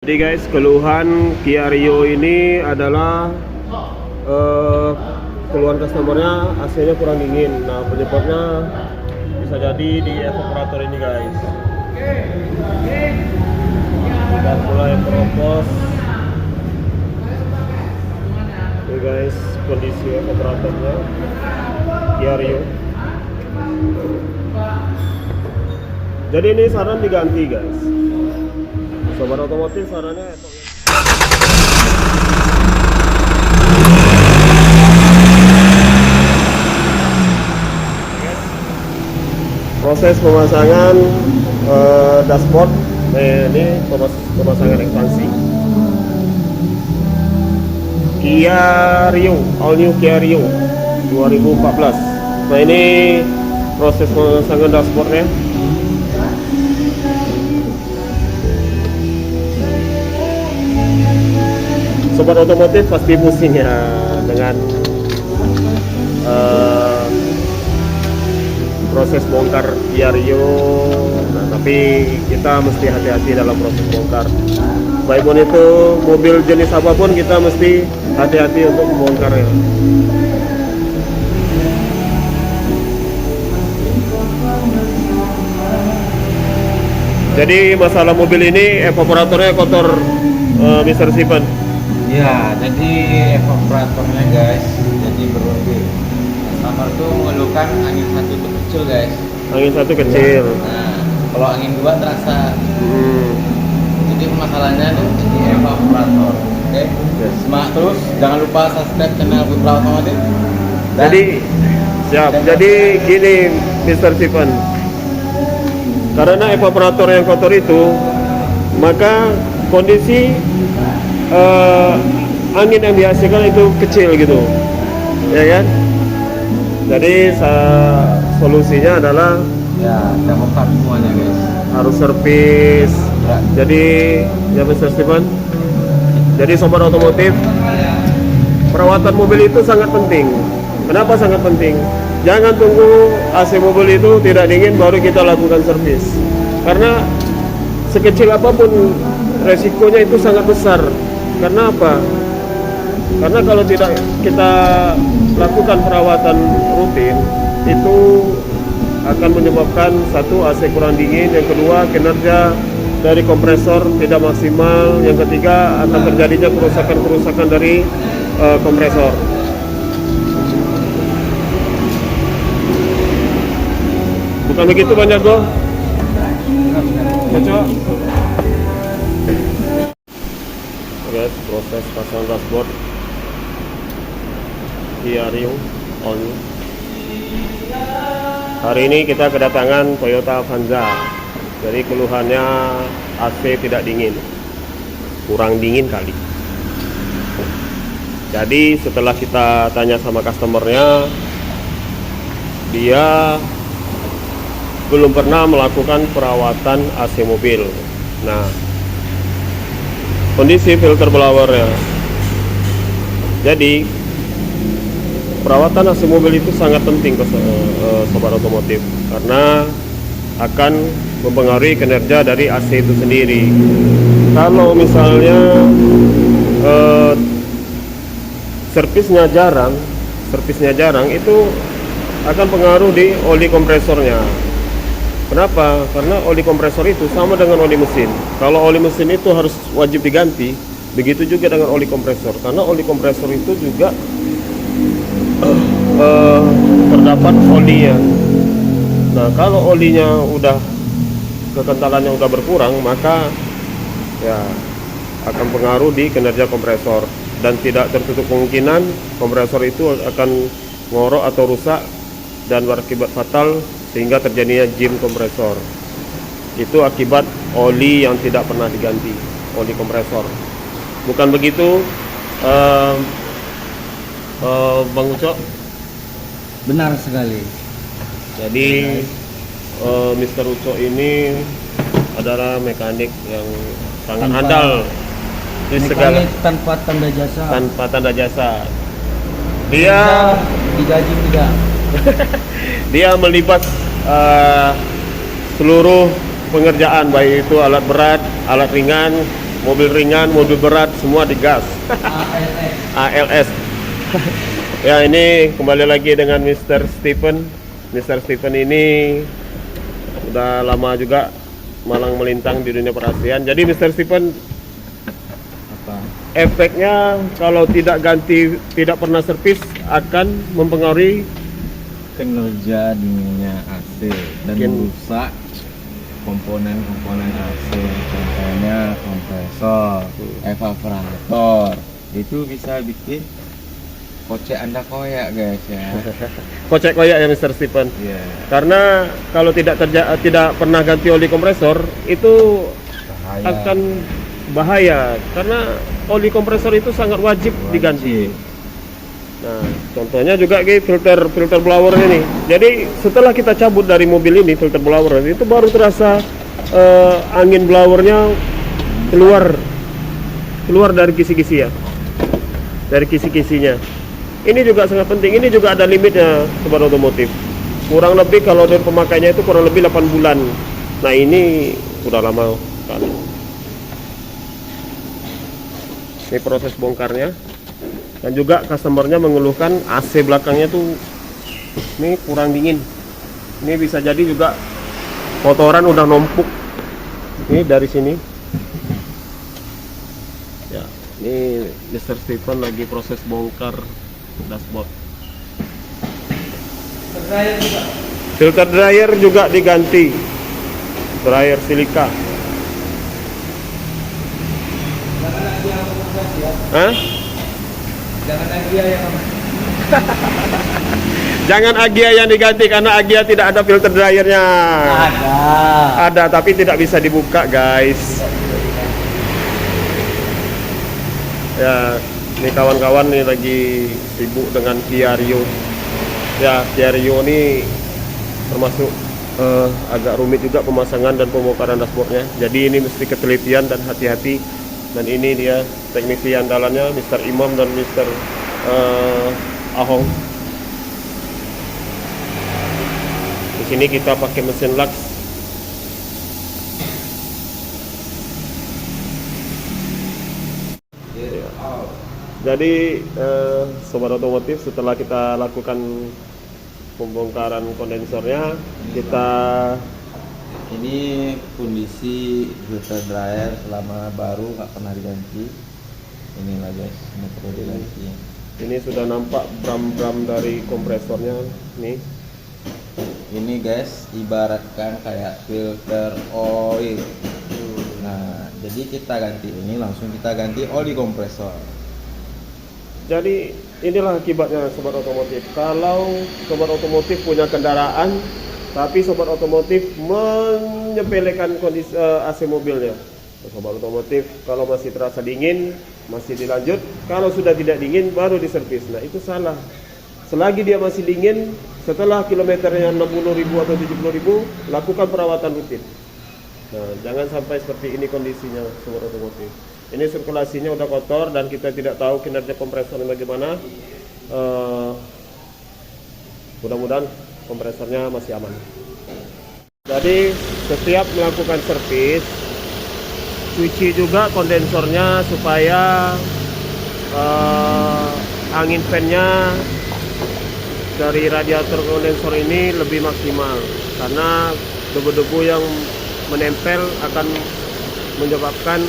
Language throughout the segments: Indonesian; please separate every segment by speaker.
Speaker 1: Jadi guys, keluhan Kia Rio ini adalah keluhan customernya AC-nya kurang dingin. Nah, penyebabnya bisa jadi di evaporator ini guys. Sudah mulai meropos. Ini guys, kondisi evaporatornya Kia Rio. Jadi ini saran diganti guys. Sobat otomotif sarannya proses pemasangan dashboard. Ini pemasangan ekspansi Kia Rio, all new Kia Rio 2014. Nah, ini proses pemasangan dashboardnya. Sobat otomotif pasti pusing ya dengan proses bongkar Kia Rio. Nah, tapi kita mesti hati-hati dalam proses bongkar. Baik pun itu mobil jenis apapun, kita mesti hati-hati untuk membongkarnya. Jadi masalah mobil ini evaporatornya kotor, Mr. Sipan.
Speaker 2: Ya, jadi evaporatornya guys, jadi berlebih. Customer tuh mengeluhkan angin satu tuh kecil guys.
Speaker 1: Angin satu kecil.
Speaker 2: Nah, kalau angin dua terasa. Jadi masalahnya tuh di evaporator. Oke.
Speaker 1: Yes.
Speaker 2: Semangat terus, jangan lupa subscribe channel Putra Otomotif.
Speaker 1: Jadi siap. Jadi gini, Mr. Sipan. Karena evaporator yang kotor itu, maka kondisi angin yang dihasilkan itu kecil gitu, ya kan? Jadi solusinya adalah
Speaker 2: Ya, kita bongkar semuanya guys.
Speaker 1: harus servis.
Speaker 2: Ya.
Speaker 1: Jadi ya Mr. Steven, jadi sobat otomotif, perawatan mobil itu sangat penting. Kenapa sangat penting? Jangan tunggu AC mobil itu tidak dingin baru kita lakukan servis. Karena sekecil apapun resikonya itu sangat besar. Karena apa? Karena kalau tidak kita lakukan perawatan rutin, itu akan menyebabkan satu AC kurang dingin, yang kedua kinerja dari kompresor tidak maksimal, yang ketiga akan terjadinya kerusakan-kerusakan dari kompresor. Bukan begitu banyak Bro? Cocok? Guys, proses pasang dashboard Kia Rio on. Hari ini kita kedatangan Toyota Avanza. Jadi keluhannya AC tidak dingin, kurang dingin kali. Jadi setelah kita tanya sama customernya, dia belum pernah melakukan perawatan AC mobil. Nah, kondisi filter blowernya. Jadi perawatan AC mobil itu sangat penting sobat otomotif, karena akan mempengaruhi kinerja dari AC itu sendiri. Kalau misalnya servisnya jarang, itu akan pengaruh di oli kompresornya. Kenapa? Karena oli kompresor itu sama dengan oli mesin. Kalau oli mesin itu harus wajib diganti, begitu juga dengan oli kompresor. Karena oli kompresor itu juga terdapat olinya. Nah, kalau olinya udah kekentalannya udah berkurang, maka ya akan pengaruh di kinerja kompresor, dan tidak tertutup kemungkinan kompresor itu akan ngorok atau rusak dan berakibat fatal sehingga terjadinya jam kompresor. Itu akibat oli yang tidak pernah diganti, oli kompresor. Bukan begitu, Bang Ucok?
Speaker 2: Benar sekali.
Speaker 1: Jadi Mr. Ucok ini adalah mekanik yang sangat handal di segala,
Speaker 2: tanpa tanda jasa.
Speaker 1: tanpa tanda jasa. Dia
Speaker 2: digaji tidak.
Speaker 1: dia melibat seluruh pengerjaan, baik itu alat berat, alat ringan, mobil ringan, mobil berat, semua digas. ALS. Ya, ini kembali lagi dengan Mr. Stephen. Mr. Stephen ini udah lama juga malang melintang di dunia perasian. Jadi Mr. Stephen,
Speaker 2: Apa?
Speaker 1: efeknya kalau tidak pernah servis akan mempengaruhi
Speaker 2: Kinerja dinginnya AC dan merusak komponen-komponen AC, contohnya kompresor, evaporator. Itu bisa bikin kocek Anda koyak guys ya.
Speaker 1: kocek koyak ya Mr. Stephen.
Speaker 2: Iya.
Speaker 1: Karena kalau tidak pernah ganti oli kompresor itu
Speaker 2: Bahaya.
Speaker 1: akan bahaya karena oli kompresor itu sangat wajib diganti. Nah, contohnya juga kayak filter blower ini. Jadi setelah kita cabut dari mobil ini filter blower itu baru terasa angin blowernya keluar dari kisi-kisi ya. Dari kisi-kisinya. Ini juga sangat penting. Ini juga ada limitnya sobat otomotif. Kurang lebih kalau dari pemakainya itu kurang lebih 8 bulan. Nah, ini sudah lama sekali. Ini proses bongkarnya. Dan juga customernya mengeluhkan AC belakangnya tuh ini kurang dingin. Ini bisa jadi juga kotoran udah numpuk. Ini dari sini. Ya, ini Mr. Stephen lagi proses bongkar dashboard. Filter dryer juga diganti. Dryer silika. Hah? Jangan Agia yang diganti karena Agia tidak ada filter dryernya. Ada tapi tidak bisa dibuka guys. Ya, ini kawan-kawan nih lagi sibuk dengan Kia Rio. Ya, Kia Rio ini termasuk agak rumit juga pemasangan dan pembongkaran dashboardnya. Jadi ini mesti ketelitian dan hati-hati. Dan ini dia teknisi andalannya Mr. Imam dan Mr. Ahong. Di sini kita pakai mesin Lux. Jadi sobat otomotif, setelah kita lakukan pembongkaran kondensornya, kita
Speaker 2: Ini kondisi filter dryer selama baru nggak pernah diganti. Inilah guys, ini perlu diganti.
Speaker 1: ini sudah nampak bram-bram dari kompresornya nih.
Speaker 2: Ini guys, ibaratkan kayak filter oil. Nah, jadi kita ganti ini, langsung kita ganti oli kompresor.
Speaker 1: Jadi inilah akibatnya sobat otomotif. Kalau sobat otomotif punya kendaraan tapi sobat otomotif menyepelekan kondisi AC mobilnya. Sobat otomotif kalau masih terasa dingin masih dilanjut, kalau sudah tidak dingin baru diservis. Nah, itu salah. Selagi dia masih dingin, setelah kilometernya 60.000 atau 70.000, lakukan perawatan rutin. Nah, jangan sampai seperti ini kondisinya sobat otomotif. Ini sirkulasinya udah kotor dan kita tidak tahu kinerja kompresornya bagaimana. Mudah-mudahan kompresornya masih aman. Jadi setiap melakukan servis, cuci juga kondensornya supaya angin fan-nya dari radiator kondensor ini lebih maksimal, karena debu-debu yang menempel akan menyebabkan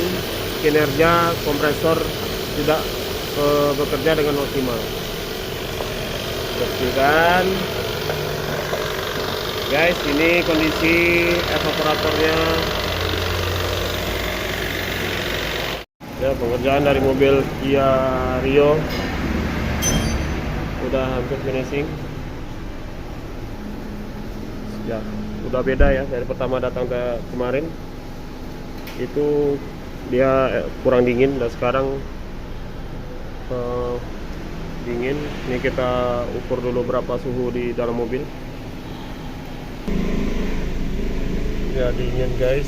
Speaker 1: kinerja kompresor tidak bekerja dengan maksimal. Bersihkan guys, ini kondisi evaporatornya. Ya, pengerjaan dari mobil Kia Rio udah hampir finishing. Ya, udah beda ya dari pertama datang ke kemarin. Itu dia kurang dingin dan sekarang dingin. Ini kita ukur dulu berapa suhu di dalam mobil. Ya, dingin guys.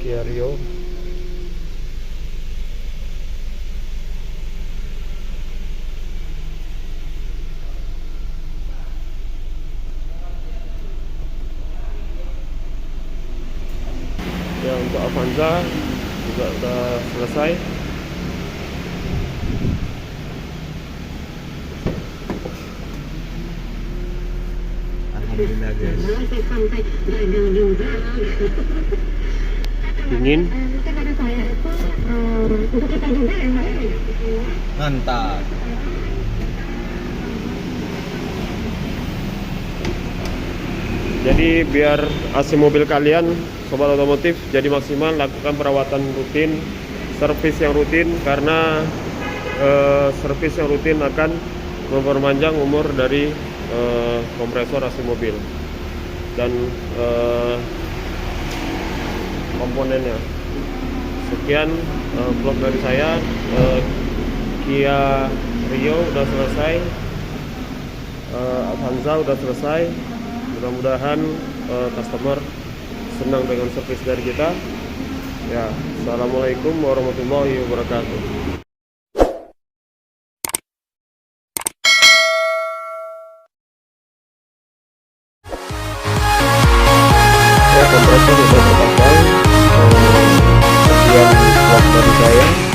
Speaker 1: Kia Rio. Untuk Avanza juga udah selesai.
Speaker 2: Alhamdulillah guys.
Speaker 1: Dingin.
Speaker 2: Mantap.
Speaker 1: Jadi biar AC mobil kalian sobat otomotif jadi maksimal, lakukan perawatan rutin, servis yang rutin, karena servis yang rutin akan memperpanjang umur dari kompresor AC mobil dan komponennya. Sekian vlog dari saya. Kia Rio udah selesai, Avanza udah selesai. Mudah-mudahan customer senang dengan servis dari kita. Ya, assalamualaikum warahmatullahi wabarakatuh. Ya, kompresor sudah terpasang. Sekian vlog dari saya.